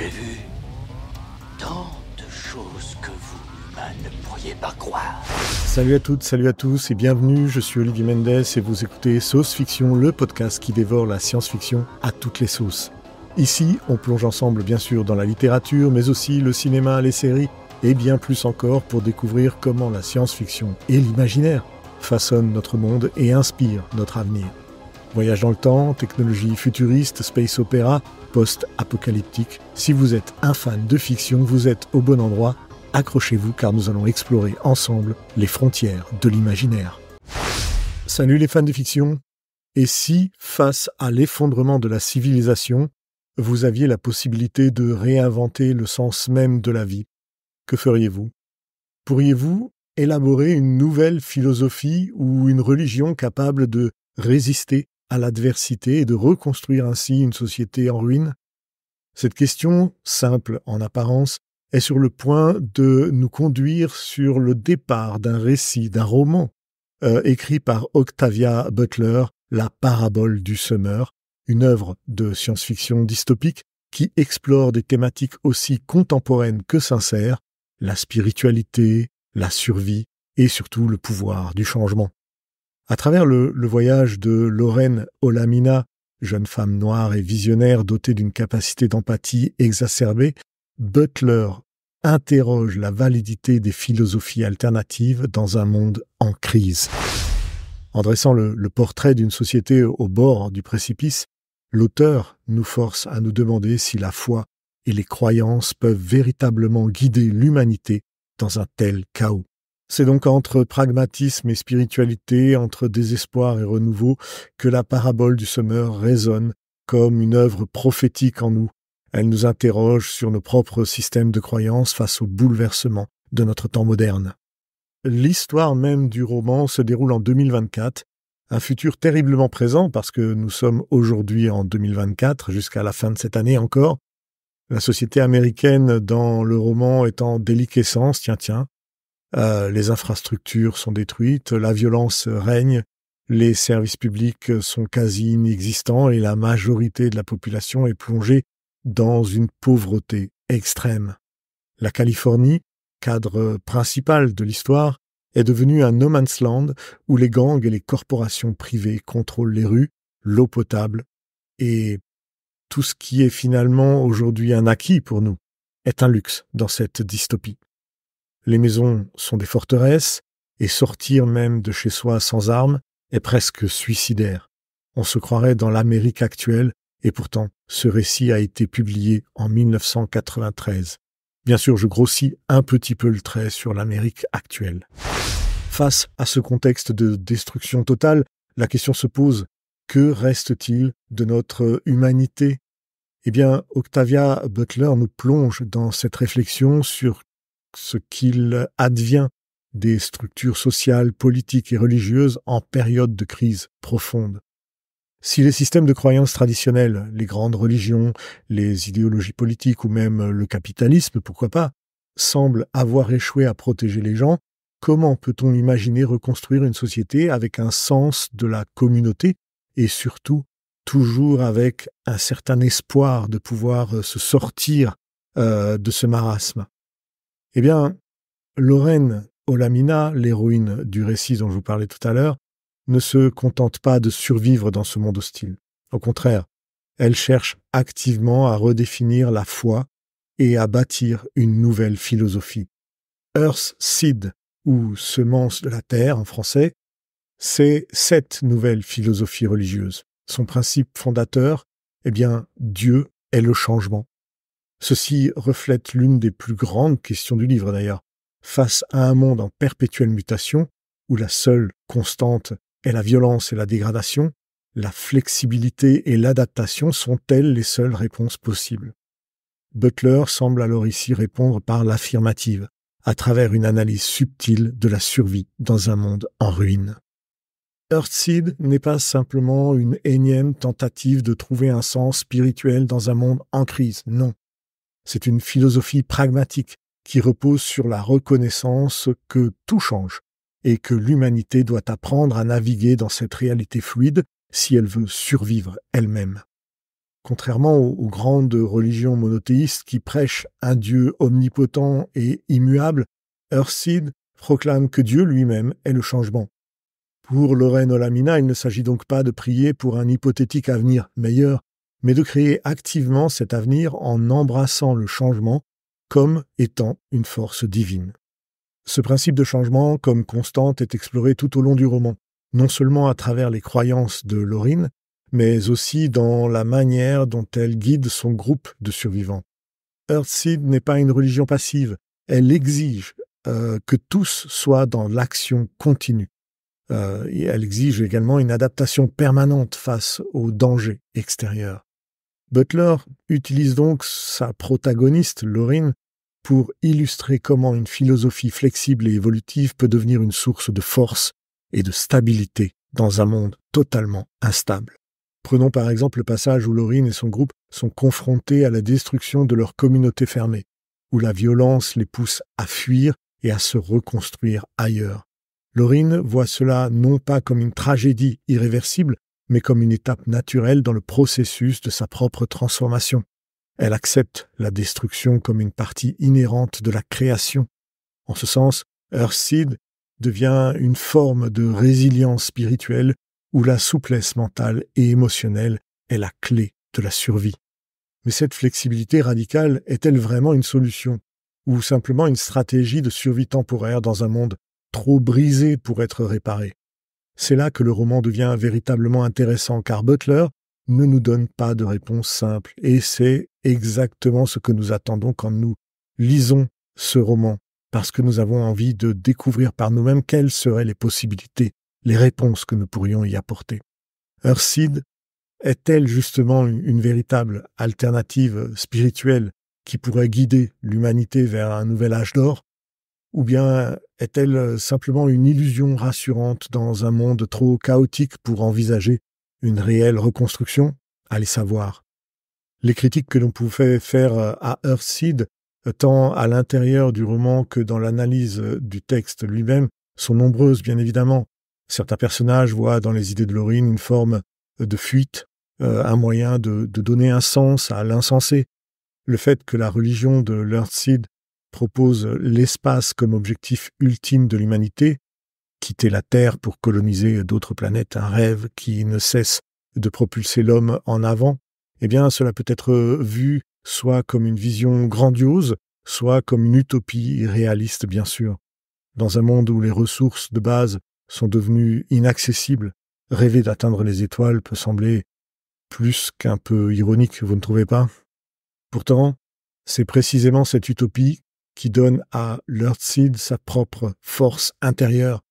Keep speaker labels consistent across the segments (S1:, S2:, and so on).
S1: J'ai vu tant de choses que vous, humains, ne pourriez pas croire.
S2: Salut à toutes, salut à tous et bienvenue, je suis Olivier Mendes et vous écoutez Sauce Fiction, le podcast qui dévore la science-fiction à toutes les sauces. Ici, on plonge ensemble bien sûr dans la littérature, mais aussi le cinéma, les séries et bien plus encore pour découvrir comment la science-fiction et l'imaginaire façonnent notre monde et inspirent notre avenir. Voyage dans le temps, technologie futuriste, space opéra, post-apocalyptique. Si vous êtes un fan de fiction, vous êtes au bon endroit. Accrochez-vous car nous allons explorer ensemble les frontières de l'imaginaire. Salut les fans de fiction. Et si, face à l'effondrement de la civilisation, vous aviez la possibilité de réinventer le sens même de la vie, que feriez-vous ? Pourriez-vous élaborer une nouvelle philosophie ou une religion capable de résister à l'adversité et de reconstruire ainsi une société en ruine ? Cette question, simple en apparence, est sur le point de nous conduire sur le départ d'un récit, d'un roman, écrit par Octavia Butler, La parabole du semeur, une œuvre de science-fiction dystopique qui explore des thématiques aussi contemporaines que sincères, la spiritualité, la survie et surtout le pouvoir du changement. À travers le voyage de Lorraine Olamina, jeune femme noire et visionnaire dotée d'une capacité d'empathie exacerbée, Butler interroge la validité des philosophies alternatives dans un monde en crise. En dressant le portrait d'une société au bord du précipice, l'auteur nous force à nous demander si la foi et les croyances peuvent véritablement guider l'humanité dans un tel chaos. C'est donc entre pragmatisme et spiritualité, entre désespoir et renouveau, que la parabole du semeur résonne comme une œuvre prophétique en nous. Elle nous interroge sur nos propres systèmes de croyances face au bouleversement de notre temps moderne. L'histoire même du roman se déroule en 2024, un futur terriblement présent parce que nous sommes aujourd'hui en 2024, jusqu'à la fin de cette année encore. La société américaine dans le roman est en déliquescence, les infrastructures sont détruites, la violence règne, les services publics sont quasi inexistants et la majorité de la population est plongée dans une pauvreté extrême. La Californie, cadre principal de l'histoire, est devenue un no man's land où les gangs et les corporations privées contrôlent les rues, l'eau potable et tout ce qui est finalement aujourd'hui un acquis pour nous est un luxe dans cette dystopie. Les maisons sont des forteresses et sortir même de chez soi sans armes est presque suicidaire. On se croirait dans l'Amérique actuelle et pourtant ce récit a été publié en 1993. Bien sûr, je grossis un petit peu le trait sur l'Amérique actuelle. Face à ce contexte de destruction totale, la question se pose, que reste-t-il de notre humanité ? Eh bien, Octavia Butler nous plonge dans cette réflexion sur ce qu'il advient des structures sociales, politiques et religieuses en période de crise profonde. Si les systèmes de croyances traditionnels, les grandes religions, les idéologies politiques ou même le capitalisme, pourquoi pas, semblent avoir échoué à protéger les gens, comment peut-on imaginer reconstruire une société avec un sens de la communauté et surtout toujours avec un certain espoir de pouvoir se sortir de ce marasme ? Eh bien, Lorraine Olamina, l'héroïne du récit dont je vous parlais tout à l'heure, ne se contente pas de survivre dans ce monde hostile. Au contraire, elle cherche activement à redéfinir la foi et à bâtir une nouvelle philosophie. Earth Seed, ou semence de la terre en français, c'est cette nouvelle philosophie religieuse. Son principe fondateur, Dieu est le changement. Ceci reflète l'une des plus grandes questions du livre d'ailleurs. Face à un monde en perpétuelle mutation, où la seule constante est la violence et la dégradation, la flexibilité et l'adaptation sont-elles les seules réponses possibles ? Butler semble alors ici répondre par l'affirmative, à travers une analyse subtile de la survie dans un monde en ruine. Earthseed n'est pas simplement une énième tentative de trouver un sens spirituel dans un monde en crise, non. C'est une philosophie pragmatique qui repose sur la reconnaissance que tout change et que l'humanité doit apprendre à naviguer dans cette réalité fluide si elle veut survivre elle-même. Contrairement aux grandes religions monothéistes qui prêchent un Dieu omnipotent et immuable, Earthseed proclame que Dieu lui-même est le changement. Pour Loren Olamina, il ne s'agit donc pas de prier pour un hypothétique avenir meilleur, mais de créer activement cet avenir en embrassant le changement comme étant une force divine. Ce principe de changement, comme constante, est exploré tout au long du roman, non seulement à travers les croyances de Lorin, mais aussi dans la manière dont elle guide son groupe de survivants. Earthseed n'est pas une religion passive, elle exige que tous soient dans l'action continue. Et elle exige également une adaptation permanente face aux dangers extérieurs. Butler utilise donc sa protagoniste, Lorin, pour illustrer comment une philosophie flexible et évolutive peut devenir une source de force et de stabilité dans un monde totalement instable. Prenons par exemple le passage où Lorin et son groupe sont confrontés à la destruction de leur communauté fermée, où la violence les pousse à fuir et à se reconstruire ailleurs. Lorin voit cela non pas comme une tragédie irréversible, mais comme une étape naturelle dans le processus de sa propre transformation. Elle accepte la destruction comme une partie inhérente de la création. En ce sens, Earthseed devient une forme de résilience spirituelle où la souplesse mentale et émotionnelle est la clé de la survie. Mais cette flexibilité radicale est-elle vraiment une solution, ou simplement une stratégie de survie temporaire dans un monde trop brisé pour être réparé? C'est là que le roman devient véritablement intéressant, car Butler ne nous donne pas de réponse simple, et c'est exactement ce que nous attendons quand nous lisons ce roman, parce que nous avons envie de découvrir par nous-mêmes quelles seraient les possibilités, les réponses que nous pourrions y apporter. Earthseed est-elle justement une véritable alternative spirituelle qui pourrait guider l'humanité vers un nouvel âge d'or? Ou bien est-elle simplement une illusion rassurante dans un monde trop chaotique pour envisager une réelle reconstruction? Allez savoir. Les critiques que l'on pouvait faire à Earthseed, tant à l'intérieur du roman que dans l'analyse du texte lui-même, sont nombreuses, bien évidemment. Certains personnages voient dans les idées de Lorin une forme de fuite, un moyen de donner un sens à l'insensé. Le fait que la religion de l'Earthseed propose l'espace comme objectif ultime de l'humanité, quitter la Terre pour coloniser d'autres planètes, un rêve qui ne cesse de propulser l'homme en avant, eh bien cela peut être vu soit comme une vision grandiose, soit comme une utopie irréaliste, bien sûr. Dans un monde où les ressources de base sont devenues inaccessibles, rêver d'atteindre les étoiles peut sembler plus qu'un peu ironique, vous ne trouvez pas? Pourtant, c'est précisément cette utopie qui donne à l'Earthseed sa propre force intérieure.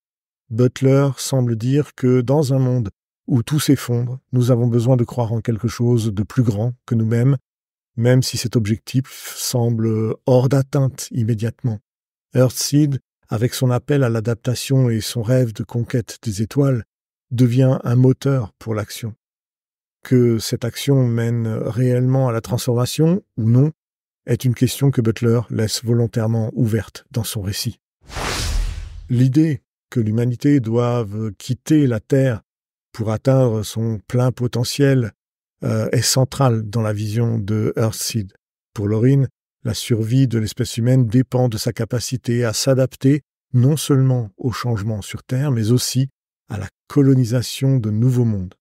S2: Butler semble dire que dans un monde où tout s'effondre, nous avons besoin de croire en quelque chose de plus grand que nous-mêmes, même si cet objectif semble hors d'atteinte immédiatement. Earthseed, avec son appel à l'adaptation et son rêve de conquête des étoiles, devient un moteur pour l'action. Que cette action mène réellement à la transformation ou non est une question que Butler laisse volontairement ouverte dans son récit. L'idée que l'humanité doive quitter la Terre pour atteindre son plein potentiel est centrale dans la vision de Earthseed. Pour Lorin, la survie de l'espèce humaine dépend de sa capacité à s'adapter non seulement aux changements sur Terre, mais aussi à la colonisation de nouveaux mondes.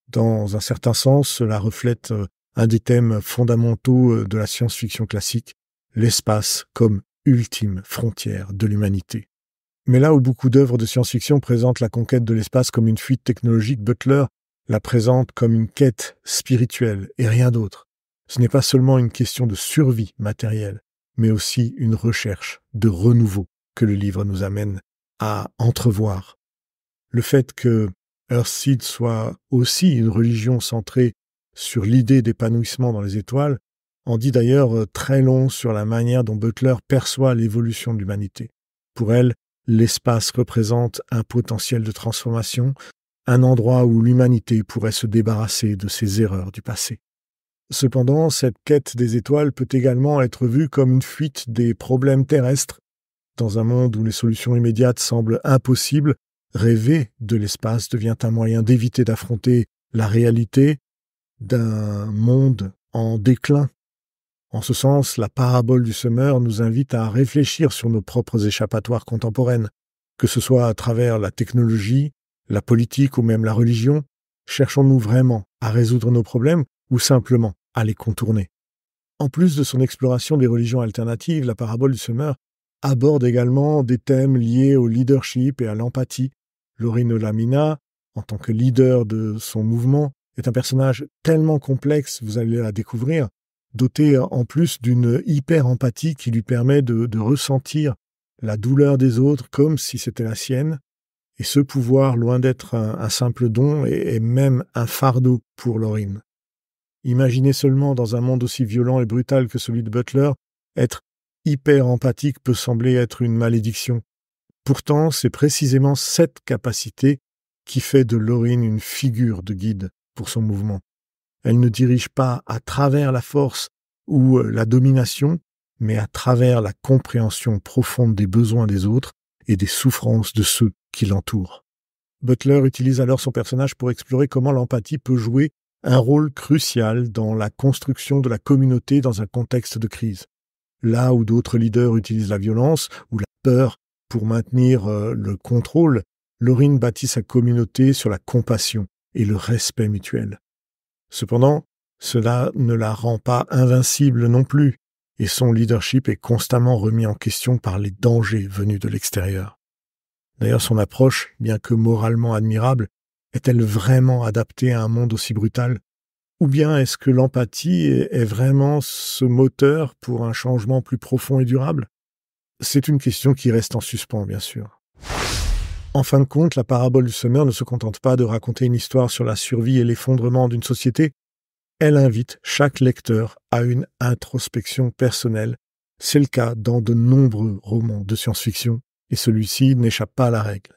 S2: Dans un certain sens, cela reflète un des thèmes fondamentaux de la science-fiction classique, l'espace comme ultime frontière de l'humanité. Mais là où beaucoup d'œuvres de science-fiction présentent la conquête de l'espace comme une fuite technologique, Butler la présente comme une quête spirituelle et rien d'autre. Ce n'est pas seulement une question de survie matérielle, mais aussi une recherche de renouveau que le livre nous amène à entrevoir. Le fait que Earthseed soit aussi une religion centrée sur l'idée d'épanouissement dans les étoiles en dit d'ailleurs très long sur la manière dont Butler perçoit l'évolution de l'humanité. Pour elle, l'espace représente un potentiel de transformation, un endroit où l'humanité pourrait se débarrasser de ses erreurs du passé. Cependant, cette quête des étoiles peut également être vue comme une fuite des problèmes terrestres. Dans un monde où les solutions immédiates semblent impossibles, rêver de l'espace devient un moyen d'éviter d'affronter la réalité, d'un monde en déclin. En ce sens, la parabole du semeur nous invite à réfléchir sur nos propres échappatoires contemporaines, que ce soit à travers la technologie, la politique ou même la religion. Cherchons-nous vraiment à résoudre nos problèmes ou simplement à les contourner? En plus de son exploration des religions alternatives, la parabole du semeur aborde également des thèmes liés au leadership et à l'empathie. Lorin Olamina, en tant que leader de son mouvement, est un personnage tellement complexe, vous allez la découvrir, doté en plus d'une hyper-empathie qui lui permet de ressentir la douleur des autres comme si c'était la sienne. Et ce pouvoir, loin d'être un simple don, est même un fardeau pour Lorin. Imaginez seulement, dans un monde aussi violent et brutal que celui de Butler, être hyper-empathique peut sembler être une malédiction. Pourtant, c'est précisément cette capacité qui fait de Lorin une figure de guide pour son mouvement. Elle ne dirige pas à travers la force ou la domination, mais à travers la compréhension profonde des besoins des autres et des souffrances de ceux qui l'entourent. Butler utilise alors son personnage pour explorer comment l'empathie peut jouer un rôle crucial dans la construction de la communauté dans un contexte de crise. Là où d'autres leaders utilisent la violence ou la peur pour maintenir le contrôle, Lorin bâtit sa communauté sur la compassion et le respect mutuel. Cependant, cela ne la rend pas invincible non plus, et son leadership est constamment remis en question par les dangers venus de l'extérieur. D'ailleurs, son approche, bien que moralement admirable, est-elle vraiment adaptée à un monde aussi brutal? Ou bien est-ce que l'empathie est vraiment ce moteur pour un changement plus profond et durable? C'est une question qui reste en suspens, bien sûr. En fin de compte, la parabole du semeur ne se contente pas de raconter une histoire sur la survie et l'effondrement d'une société. Elle invite chaque lecteur à une introspection personnelle. C'est le cas dans de nombreux romans de science-fiction, et celui-ci n'échappe pas à la règle.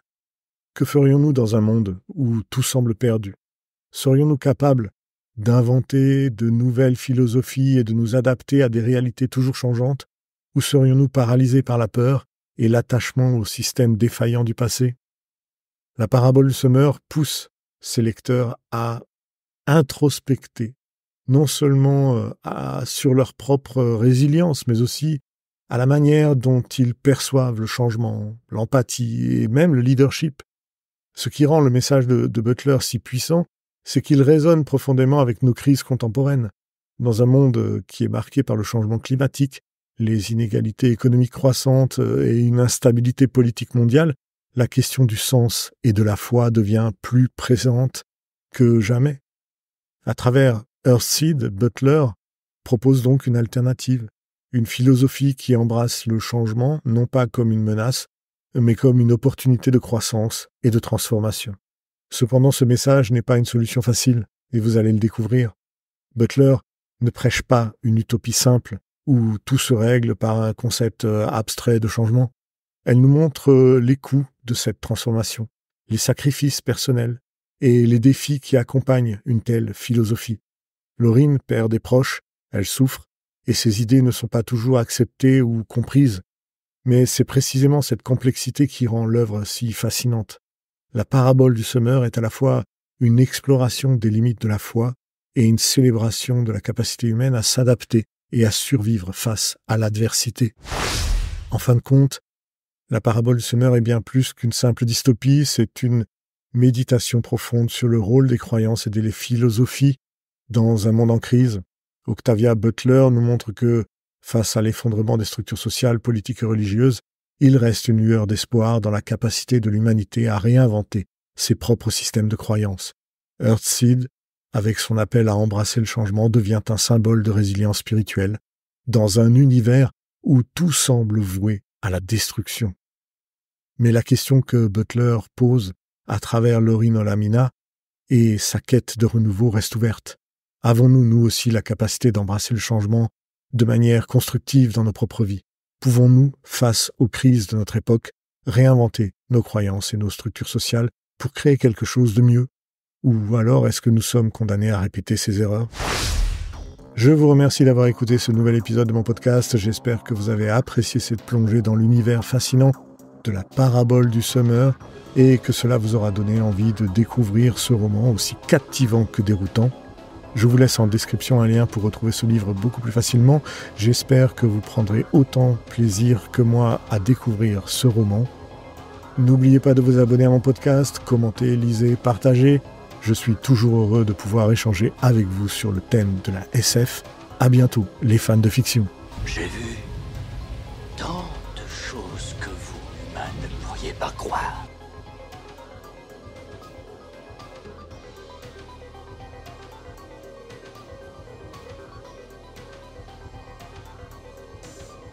S2: Que ferions-nous dans un monde où tout semble perdu? Serions-nous capables d'inventer de nouvelles philosophies et de nous adapter à des réalités toujours changeantes? Ou serions-nous paralysés par la peur et l'attachement au système défaillant du passé? La parabole du semeur pousse ses lecteurs à introspecter, non seulement sur leur propre résilience, mais aussi à la manière dont ils perçoivent le changement, l'empathie et même le leadership. Ce qui rend le message de Butler si puissant, c'est qu'il résonne profondément avec nos crises contemporaines. Dans un monde qui est marqué par le changement climatique, les inégalités économiques croissantes et une instabilité politique mondiale, la question du sens et de la foi devient plus présente que jamais. À travers Earthseed, Butler propose donc une alternative, une philosophie qui embrasse le changement non pas comme une menace, mais comme une opportunité de croissance et de transformation. Cependant, ce message n'est pas une solution facile, et vous allez le découvrir. Butler ne prêche pas une utopie simple, où tout se règle par un concept abstrait de changement. Elle nous montre les coûts de cette transformation, les sacrifices personnels et les défis qui accompagnent une telle philosophie. Lorin perd des proches, elle souffre, et ses idées ne sont pas toujours acceptées ou comprises. Mais c'est précisément cette complexité qui rend l'œuvre si fascinante. La parabole du semeur est à la fois une exploration des limites de la foi et une célébration de la capacité humaine à s'adapter et à survivre face à l'adversité. En fin de compte, la parabole du semeur est bien plus qu'une simple dystopie, c'est une méditation profonde sur le rôle des croyances et des philosophies dans un monde en crise. Octavia Butler nous montre que, face à l'effondrement des structures sociales, politiques et religieuses, il reste une lueur d'espoir dans la capacité de l'humanité à réinventer ses propres systèmes de croyances. Earthseed, avec son appel à embrasser le changement, devient un symbole de résilience spirituelle dans un univers où tout semble voué à la destruction. Mais la question que Butler pose à travers Lorin Olamina et sa quête de renouveau reste ouverte. Avons-nous, nous aussi, la capacité d'embrasser le changement de manière constructive dans nos propres vies? Pouvons-nous, face aux crises de notre époque, réinventer nos croyances et nos structures sociales pour créer quelque chose de mieux? Ou alors est-ce que nous sommes condamnés à répéter ces erreurs? Je vous remercie d'avoir écouté ce nouvel épisode de mon podcast. J'espère que vous avez apprécié cette plongée dans l'univers fascinant de la parabole du semeur et que cela vous aura donné envie de découvrir ce roman aussi captivant que déroutant. Je vous laisse en description un lien pour retrouver ce livre beaucoup plus facilement. J'espère que vous prendrez autant plaisir que moi à découvrir ce roman. N'oubliez pas de vous abonner à mon podcast, commenter, lisez, partagez. Je suis toujours heureux de pouvoir échanger avec vous sur le thème de la SF. À bientôt, les fans de fiction.
S1: J'ai vu tant de choses que vous, humains, ne pourriez pas croire.